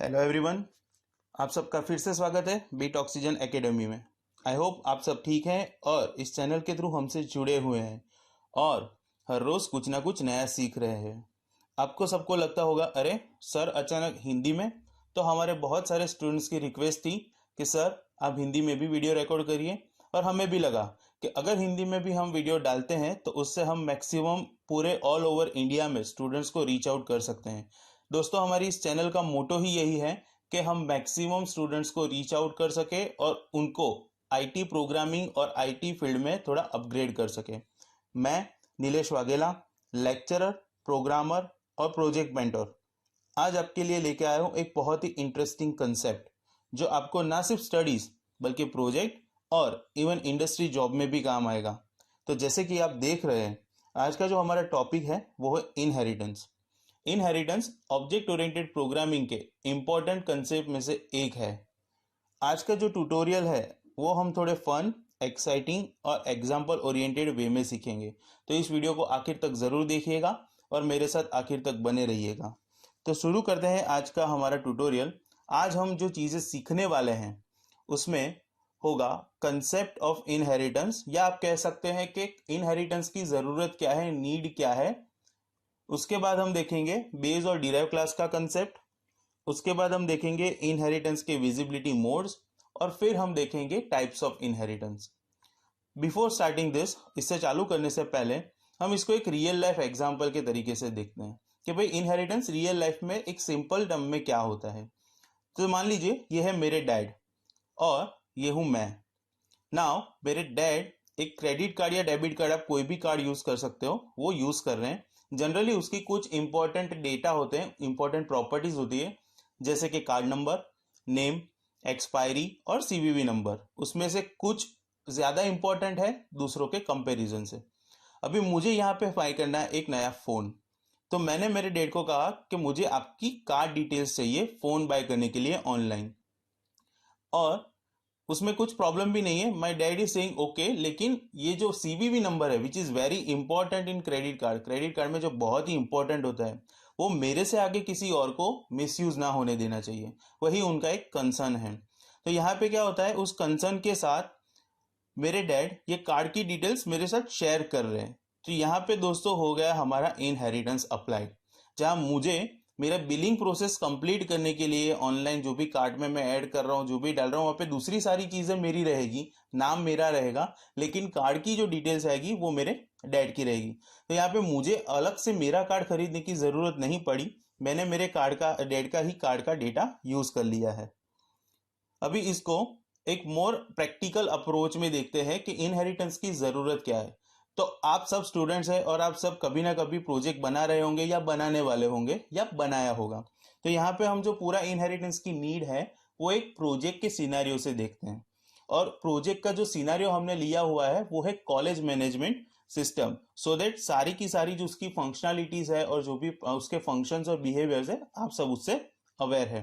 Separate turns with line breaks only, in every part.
Hello everyone, आप सबका फिर से स्वागत है बीट ऑक्सीजन एकेडमी में। आई होप आप सब ठीक हैं और इस चैनल के थ्रू हमसे जुड़े हुए हैं और हर रोज़ कुछ ना कुछ नया सीख रहे हैं। आपको सबको लगता होगा, अरे सर अचानक हिंदी में। तो हमारे बहुत सारे स्टूडेंट्स की रिक्वेस्ट थी कि सर आप हिंदी में भी वीडियो रिकॉर्ड करिए, और हमें भी लगा कि अगर हिंदी में भी हम वीडियो डालते हैं तो उससे हम मैक्सिमम पूरे ऑल ओवर इंडिया में स्टूडेंट्स को रीच आउट कर सकते हैं। दोस्तों, हमारी इस चैनल का मोटो ही यही है कि हम मैक्सिमम स्टूडेंट्स को रीच आउट कर सके और उनको आईटी प्रोग्रामिंग और आईटी फील्ड में थोड़ा अपग्रेड कर सके। मैं नीलेश वाघेला, लेक्चरर, प्रोग्रामर और प्रोजेक्ट मेंटर, आज आपके लिए लेके आया हूँ एक बहुत ही इंटरेस्टिंग कंसेप्ट जो आपको ना सिर्फ स्टडीज बल्कि प्रोजेक्ट और इवन इंडस्ट्री जॉब में भी काम आएगा। तो जैसे कि आप देख रहे हैं, आज का जो हमारा टॉपिक है वो है inheritance. Inheritance object oriented programming के इंपॉर्टेंट कंसेप्ट में से एक है। आज का जो ट्यूटोरियल है वो हम थोड़े फन, एक्साइटिंग और एग्जाम्पल ओरिएंटेड वे में सीखेंगे। तो इस वीडियो को आखिर तक ज़रूर देखिएगा और मेरे साथ आखिर तक बने रहिएगा। तो शुरू करते हैं आज का हमारा ट्यूटोरियल। आज हम जो चीज़ें सीखने वाले हैं उसमें होगा कंसेप्ट ऑफ इनहेरिटेंस, या आप कह सकते हैं कि इनहेरिटेंस की ज़रूरत क्या है, नीड क्या है। उसके बाद हम देखेंगे बेस और डिराइव क्लास का कंसेप्ट। उसके बाद हम देखेंगे इनहेरिटेंस के विजिबिलिटी मोड्स, और फिर हम देखेंगे types of inheritance. Before starting this, इससे चालू करने से पहले हम इसको एक रियल लाइफ एग्जांपल के तरीके से देखते हैं कि भाई इनहेरिटेंस रियल लाइफ में एक सिंपल टर्म में क्या होता है। तो मान लीजिए ये है मेरे डैड और ये हूं मैं। नाउ मेरे डैड एक क्रेडिट कार्ड या डेबिट कार्ड, आप कोई भी कार्ड यूज कर सकते हो, वो यूज कर रहे हैं। जनरली उसकी कुछ इंपॉर्टेंट डेटा होते हैं, इंपॉर्टेंट प्रॉपर्टीज होती है, जैसे कि कार्ड नंबर, नेम, एक्सपायरी और सीवीवी नंबर। उसमें से कुछ ज्यादा इंपॉर्टेंट है दूसरों के कंपैरिजन से। अभी मुझे यहाँ पे बाय करना है एक नया फोन। तो मैंने मेरे डैड को कहा कि मुझे आपकी कार्ड डिटेल्स चाहिए फोन बाय करने के लिए ऑनलाइन, और उसमें कुछ प्रॉब्लम भी नहीं है। My dad is saying okay, लेकिन ये जो सीवीवी नंबर है which is very important in credit card में जो बहुत ही इंपॉर्टेंट होता है, वो मेरे से आगे किसी और को मिसयूज ना होने देना चाहिए। वही उनका एक कंसर्न है। तो यहाँ पे क्या होता है, उस कंसर्न के साथ मेरे डैड ये कार्ड की डिटेल्स मेरे साथ शेयर कर रहे हैं। तो यहाँ पे दोस्तों हो गया हमारा इनहेरिटेंस अप्लाइड, जहां मुझे मेरा बिलिंग प्रोसेस कंप्लीट करने के लिए ऑनलाइन जो भी कार्ड में मैं ऐड कर रहा हूँ, जो भी डाल रहा हूँ, वहाँ पे दूसरी सारी चीज़ें मेरी रहेगी, नाम मेरा रहेगा, लेकिन कार्ड की जो डिटेल्स आएगी वो मेरे डैड की रहेगी। तो यहाँ पे मुझे अलग से मेरा कार्ड खरीदने की ज़रूरत नहीं पड़ी, मैंने मेरे कार्ड का, डैड का ही कार्ड का डेटा यूज़ कर लिया है। अभी इसको एक मोर प्रैक्टिकल अप्रोच में देखते हैं कि इनहेरिटेंस की ज़रूरत क्या है। तो आप सब स्टूडेंट्स हैं और आप सब कभी ना कभी प्रोजेक्ट बना रहे होंगे या बनाने वाले होंगे या बनाया होगा। तो यहाँ पे हम जो पूरा इनहेरिटेंस की नीड है वो एक प्रोजेक्ट के सिनेरियो से देखते हैं। और प्रोजेक्ट का जो सिनेरियो हमने लिया हुआ है वो है college management system, so that सारी की सारी जो उसकी फंक्शनलिटीज है और जो भी उसके फंक्शंस और बिहेवियर्स है आप सब उससे अवेयर है।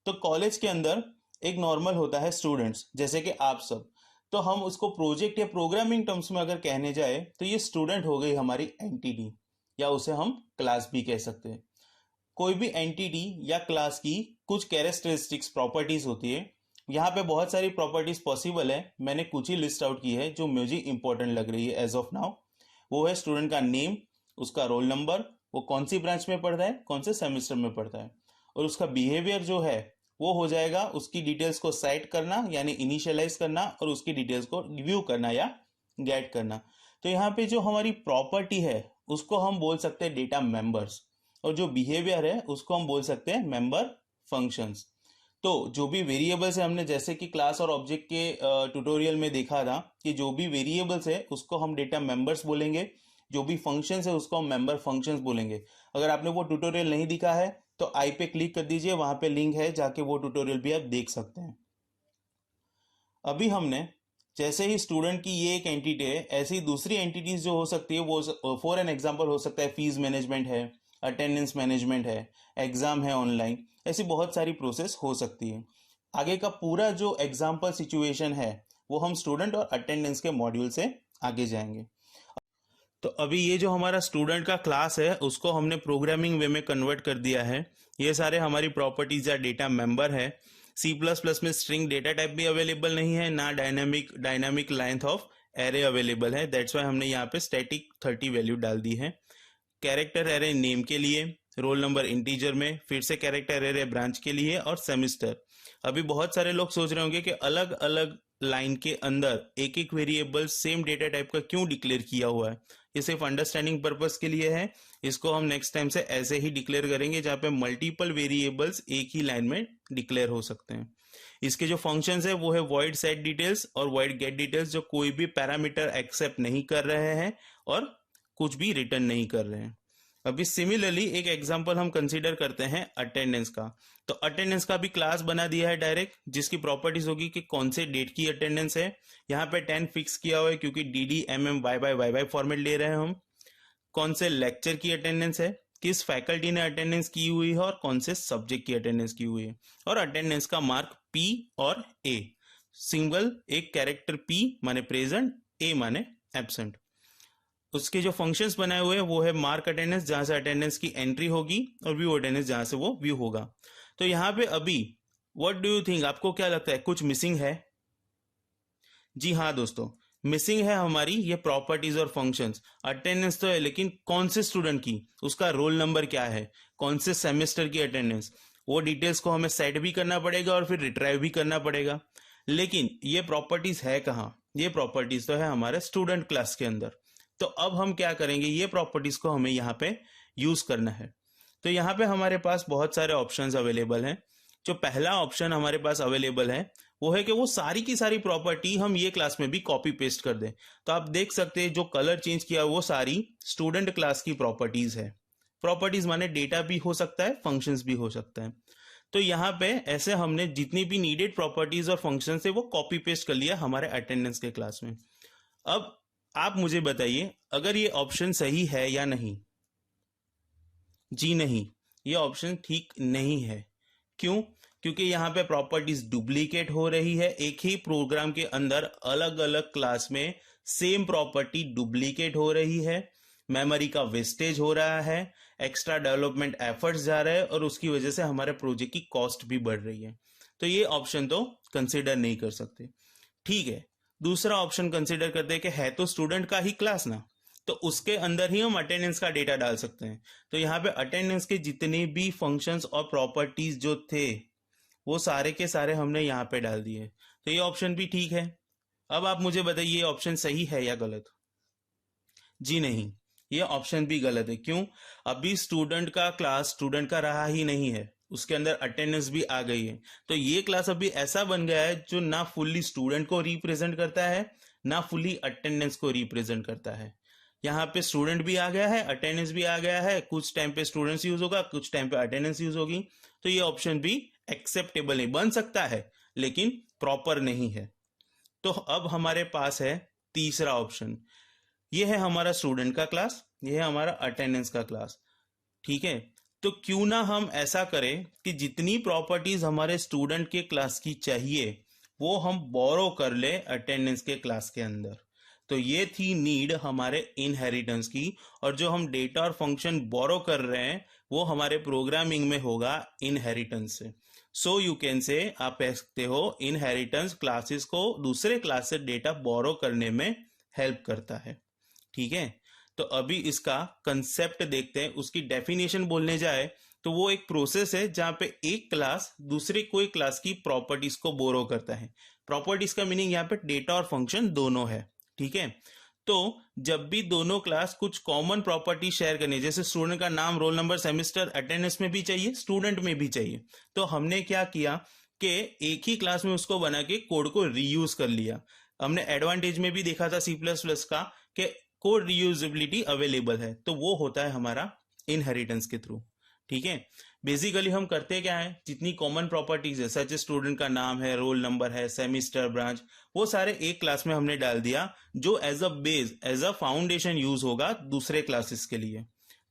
तो कॉलेज के अंदर एक नॉर्मल होता है स्टूडेंट्स, जैसे कि आप सब। तो हम उसको प्रोजेक्ट या प्रोग्रामिंग टर्म्स में अगर कहने जाए तो ये स्टूडेंट हो गई हमारी एंटिटी, या उसे हम क्लास भी कह सकते हैं। कोई भी एंटिटी या क्लास की कुछ कैरेक्टरिस्टिक्स, प्रॉपर्टीज होती है। यहाँ पे बहुत सारी प्रॉपर्टीज पॉसिबल है, मैंने कुछ ही लिस्ट आउट की है जो मुझे इंपॉर्टेंट लग रही है एज ऑफ नाउ। वो है स्टूडेंट का नेम, उसका रोल नंबर, वो कौन सी ब्रांच में पढ़ता है, कौन से सेमेस्टर में पढ़ता है, और उसका बिहेवियर जो है वो हो जाएगा उसकी डिटेल्स को सेट करना यानी इनिशियलाइज करना, और उसकी डिटेल्स को व्यू करना या गेट करना। तो यहाँ पे जो हमारी प्रॉपर्टी है उसको हम बोल सकते हैं डेटा मेंबर्स, और जो बिहेवियर है उसको हम बोल सकते हैं मेंबर फंक्शंस। तो जो भी वेरिएबल्स है, हमने जैसे कि क्लास और ऑब्जेक्ट के ट्यूटोरियल में देखा था कि जो भी वेरिएबल्स है उसको हम डेटा मेंबर्स बोलेंगे, जो भी फंक्शंस है उसको हम मेंबर फंक्शंस बोलेंगे। अगर आपने वो ट्यूटोरियल नहीं दिखा है तो आई पे क्लिक कर दीजिए, वहां पे लिंक है, जाके वो ट्यूटोरियल भी आप देख सकते हैं। अभी हमने जैसे ही स्टूडेंट की ये एक एंटिटी है, ऐसी दूसरी एंटिटीज जो हो सकती है वो फॉर एन एग्जांपल हो सकता है फीस मैनेजमेंट है, अटेंडेंस मैनेजमेंट है, एग्जाम है ऑनलाइन, ऐसी बहुत सारी प्रोसेस हो सकती है। आगे का पूरा जो एग्जाम्पल सिचुएशन है वो हम स्टूडेंट और अटेंडेंस के मॉड्यूल से आगे जाएंगे। तो अभी ये जो हमारा स्टूडेंट का क्लास है उसको हमने प्रोग्रामिंग वे में कन्वर्ट कर दिया है ये सारे हमारी प्रॉपर्टीज या डेटा मेंबर है। C++ में स्ट्रिंग डेटा टाइप भी अवेलेबल नहीं है, ना dynamic length of array available है। दैट्स वाई हमने यहाँ पे स्टैटिक 30 वैल्यू डाल दी है। कैरेक्टर एरे नेम के लिए, रोल नंबर इंटीजर में, फिर से कैरेक्टर एरे ब्रांच के लिए और सेमिस्टर। अभी बहुत सारे लोग सोच रहे होंगे कि अलग अलग लाइन के अंदर एक एक वेरिएबल सेम डेटा टाइप का क्यों डिक्लेयर किया हुआ है। ये सिर्फ अंडरस्टैंडिंग पर्पस के लिए है। इसको हम नेक्स्ट टाइम से ऐसे ही डिक्लेयर करेंगे जहां पे मल्टीपल वेरिएबल्स एक ही लाइन में डिक्लेयर हो सकते हैं। इसके जो फंक्शंस है वो है void set details और void get details, जो कोई भी पैरामीटर एक्सेप्ट नहीं कर रहे हैं और कुछ भी रिटर्न नहीं कर रहे हैं। अभी सिमिलरली एक एग्जांपल हम कंसीडर करते हैं अटेंडेंस का। तो अटेंडेंस का भी क्लास बना दिया है डायरेक्ट, जिसकी प्रॉपर्टीज होगी कि कौन से डेट की अटेंडेंस है। यहाँ पे 10 फिक्स किया हुआ है क्योंकि DD MM YY फॉर्मेट ले रहे हैं हम। कौन से लेक्चर की अटेंडेंस है, किस फैकल्टी ने अटेंडेंस की हुई है और कौन से सब्जेक्ट की अटेंडेंस की हुई है, और अटेंडेंस का मार्क P और A। सिंगल एक कैरेक्टर P माने प्रेजेंट, A माने एब्सेंट। उसके जो फंक्शंस बनाए हुए हैं वो है मार्क अटेंडेंस, जहां से अटेंडेंस की एंट्री होगी, और व्यू अटेंडेंस, जहां से वो व्यू होगा। तो यहाँ पे अभी व्हाट डू यू थिंक, आपको क्या लगता है कुछ मिसिंग है? जी हाँ दोस्तों, मिसिंग है हमारी ये प्रॉपर्टीज और फंक्शंस। अटेंडेंस तो है, लेकिन कौन से स्टूडेंट की, उसका रोल नंबर क्या है, कौन से सेमेस्टर की अटेंडेंस, वो डिटेल्स को हमें सेट भी करना पड़ेगा और फिर रिट्राइव भी करना पड़ेगा। लेकिन ये प्रॉपर्टीज है कहाँ? ये प्रॉपर्टीज तो है हमारे स्टूडेंट क्लास के अंदर। तो अब हम क्या करेंगे, ये प्रॉपर्टीज को हमें यहाँ पे यूज करना है। तो यहाँ पे हमारे पास बहुत सारे ऑप्शंस अवेलेबल हैं। जो पहला ऑप्शन हमारे पास अवेलेबल है वो है कि वो सारी की सारी प्रॉपर्टी हम ये क्लास में भी कॉपी पेस्ट कर दें। तो आप देख सकते हैं जो कलर चेंज किया वो सारी स्टूडेंट क्लास की प्रॉपर्टीज है। प्रॉपर्टीज माने डेटा भी हो सकता है, फंक्शंस भी हो सकता है। तो यहाँ पे ऐसे हमने जितनी भी नीडेड प्रॉपर्टीज और फंक्शंस है वो कॉपी पेस्ट कर लिया हमारे अटेंडेंस के क्लास में। अब आप मुझे बताइए अगर ये ऑप्शन सही है या नहीं। जी नहीं, ये ऑप्शन ठीक नहीं है। क्यों? क्योंकि यहाँ पे प्रॉपर्टीज डुप्लीकेट हो रही है। एक ही प्रोग्राम के अंदर अलग अलग क्लास में सेम प्रॉपर्टी डुप्लीकेट हो रही है, मेमोरी का वेस्टेज हो रहा है, एक्स्ट्रा डेवलपमेंट एफर्ट्स जा रहे हैं और उसकी वजह से हमारे प्रोजेक्ट की कॉस्ट भी बढ़ रही है। तो ये ऑप्शन तो कंसिडर नहीं कर सकते। ठीक है, दूसरा ऑप्शन कंसिडर करते हैं कि है तो स्टूडेंट का ही क्लास ना, तो उसके अंदर ही हम अटेंडेंस का डेटा डाल सकते हैं। तो यहाँ पे अटेंडेंस के जितने भी फंक्शंस और प्रॉपर्टीज जो थे वो सारे के सारे हमने यहाँ पे डाल दिए। तो ये ऑप्शन भी ठीक है। अब आप मुझे बताइए ये ऑप्शन सही है या गलत? जी नहीं, ये ऑप्शन भी गलत है। क्यों? अभी स्टूडेंट का क्लास स्टूडेंट का रहा ही नहीं है, उसके अंदर अटेंडेंस भी आ गई है। तो ये क्लास अभी ऐसा बन गया है जो ना फुल्ली स्टूडेंट को रिप्रेजेंट करता है ना फुल्ली अटेंडेंस को रिप्रेजेंट करता है। यहाँ पे स्टूडेंट भी आ गया है, अटेंडेंस भी आ गया है, कुछ टाइम पे स्टूडेंट्स यूज होगा, कुछ टाइम पे अटेंडेंस यूज होगी। तो ये ऑप्शन भी एक्सेप्टेबल नहीं, बन सकता है लेकिन प्रॉपर नहीं है। तो अब हमारे पास है तीसरा ऑप्शन। ये है हमारा स्टूडेंट का क्लास, ये है हमारा अटेंडेंस का क्लास। ठीक है, तो क्यों ना हम ऐसा करें कि जितनी प्रॉपर्टीज हमारे स्टूडेंट के क्लास की चाहिए वो हम बोरो कर ले अटेंडेंस के क्लास के अंदर। तो ये थी नीड हमारे इनहेरिटेंस की, और जो हम डेटा और फंक्शन बोरो कर रहे हैं वो हमारे प्रोग्रामिंग में होगा इनहेरिटेंस से। सो यू कैन से, आप कह सकते हो इनहेरिटेंस क्लासेस को दूसरे क्लास से डेटा बोरो करने में हेल्प करता है। ठीक है, तो अभी इसका कंसेप्ट देखते हैं। उसकी डेफिनेशन बोलने जाए तो वो एक प्रोसेस है जहां पे एक क्लास दूसरे कोई क्लास की प्रॉपर्टीज को बोरो करता है। प्रॉपर्टीज का मीनिंग यहाँ पे डेटा और फंक्शन दोनों है। ठीक है, तो जब भी दोनों क्लास कुछ कॉमन प्रॉपर्टी शेयर करनी, जैसे स्टूडेंट का नाम, रोल नंबर, सेमेस्टर अटेंडेंस में भी चाहिए, स्टूडेंट में भी चाहिए, तो हमने क्या किया कि एक ही क्लास में उसको बना के कोड को रीयूज कर लिया। हमने एडवांटेज में भी देखा था C++ का कि कोड रीयूजेबिलिटी अवेलेबल है, तो वो होता है हमारा इनहेरिटेंस के थ्रू। ठीक है, बेसिकली हम करते क्या है, जितनी कॉमन प्रॉपर्टीज है सच स्टूडेंट का नाम है, रोल नंबर है, सेमिस्टर, ब्रांच, वो सारे एक क्लास में हमने डाल दिया जो as a base, as a foundation use होगा दूसरे क्लासेस के लिए।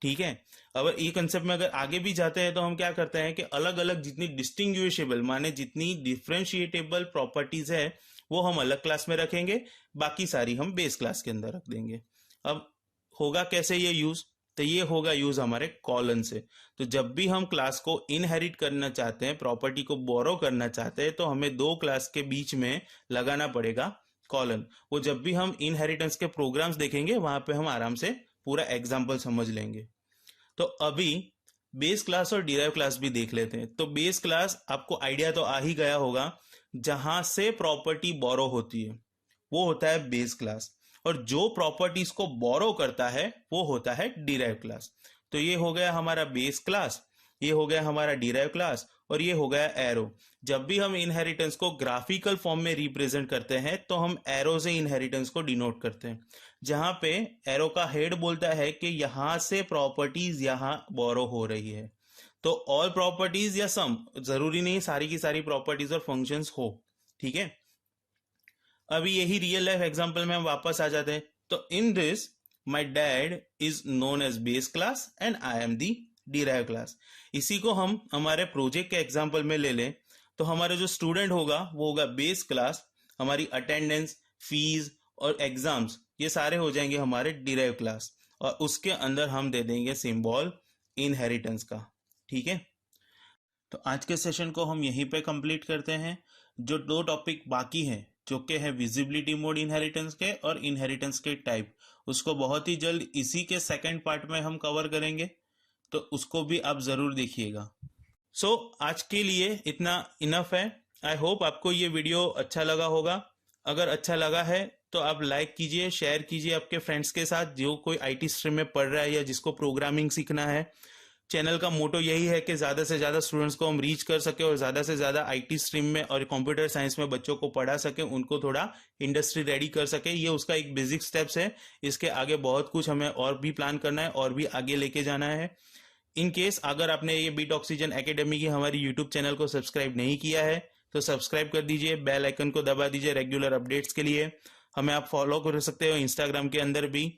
ठीक है, अब ये कंसेप्ट में अगर आगे भी जाते हैं तो हम क्या करते हैं कि अलग अलग जितनी डिस्टिंग्विशेबल माने जितनी डिफरेंशिएटेबल प्रॉपर्टीज है वो हम अलग क्लास में रखेंगे, बाकी सारी हम बेस क्लास के अंदर रख देंगे। अब होगा कैसे ये यूज? तो ये होगा यूज हमारे कॉलन से। तो जब भी हम क्लास को इनहेरिट करना चाहते हैं, प्रॉपर्टी को बोरो करना चाहते हैं, तो हमें दो क्लास के बीच में लगाना पड़ेगा कॉलन। वो जब भी हम इनहेरिटेंस के प्रोग्राम्स देखेंगे वहां पे हम आराम से पूरा एग्जाम्पल समझ लेंगे। तो अभी बेस क्लास और डिराइव क्लास भी देख लेते हैं। तो बेस क्लास आपको आइडिया तो आ ही गया होगा, जहां से प्रॉपर्टी बोरो होती है वो होता है बेस क्लास, और जो प्रॉपर्टीज को बोरो करता है वो होता है डिराइव क्लास। तो ये हो गया हमारा बेस क्लास, ये हो गया हमारा डिराइव क्लास, और ये हो गया एरो। जब भी हम इनहेरिटेंस को ग्राफिकल फॉर्म में रिप्रेजेंट करते हैं तो हम एरो से इनहेरिटेंस को डिनोट करते हैं, जहां पे एरो का हेड बोलता है कि यहां से प्रॉपर्टीज यहां बोरो हो रही है। तो ऑल प्रॉपर्टीज या सम, जरूरी नहीं सारी की सारी प्रॉपर्टीज और फंक्शंस हो, ठीक है। अभी यही रियल लाइफ एग्जांपल में हम वापस आ जाते हैं। तो in this my dad is known as base class and I am the derive class. इसी को हम हमारे प्रोजेक्ट के एग्जांपल में ले लें तो हमारा जो स्टूडेंट होगा वो होगा बेस क्लास, हमारी अटेंडेंस, फीस और एग्जाम्स ये सारे हो जाएंगे हमारे डिराइव क्लास, और उसके अंदर हम दे देंगे सिंबल इनहेरिटेंस का, ठीक है। तो आज के सेशन को हम यहीं पे कंप्लीट करते हैं। जो दो टॉपिक बाकी हैं जो कि है विजिबिलिटी मोड इनहेरिटेंस के और इनहेरिटेंस के टाइप, उसको बहुत ही जल्द इसी के सेकंड पार्ट में हम कवर करेंगे, तो उसको भी आप जरूर देखिएगा। सो आज के लिए इतना इनफ है। आई होप आपको ये वीडियो अच्छा लगा होगा। अगर अच्छा लगा है तो आप लाइक कीजिए, शेयर कीजिए आपके फ्रेंड्स के साथ जो कोई आईटी स्ट्रीम में पढ़ रहा है या जिसको प्रोग्रामिंग सीखना है। चैनल का मोटो यही है कि ज़्यादा से ज़्यादा स्टूडेंट्स को हम रीच कर सके और ज़्यादा से ज़्यादा आईटी स्ट्रीम में और कंप्यूटर साइंस में बच्चों को पढ़ा सके, उनको थोड़ा इंडस्ट्री रेडी कर सके। ये उसका एक बेसिक स्टेप्स है। इसके आगे बहुत कुछ हमें और भी प्लान करना है और भी आगे लेके जाना है। इन केस अगर आपने ये बीट ऑक्सीजन एकेडमी की हमारी यूट्यूब चैनल को सब्सक्राइब नहीं किया है तो सब्सक्राइब कर दीजिए, बेल आइकन को दबा दीजिए रेगुलर अपडेट्स के लिए। हमें आप फॉलो कर सकते हो इंस्टाग्राम के अंदर भी।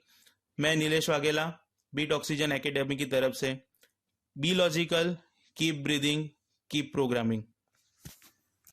मैं Nilesh Vaghela, Beat Oxygen Academy की तरफ से। Be logical, keep breathing, keep programming.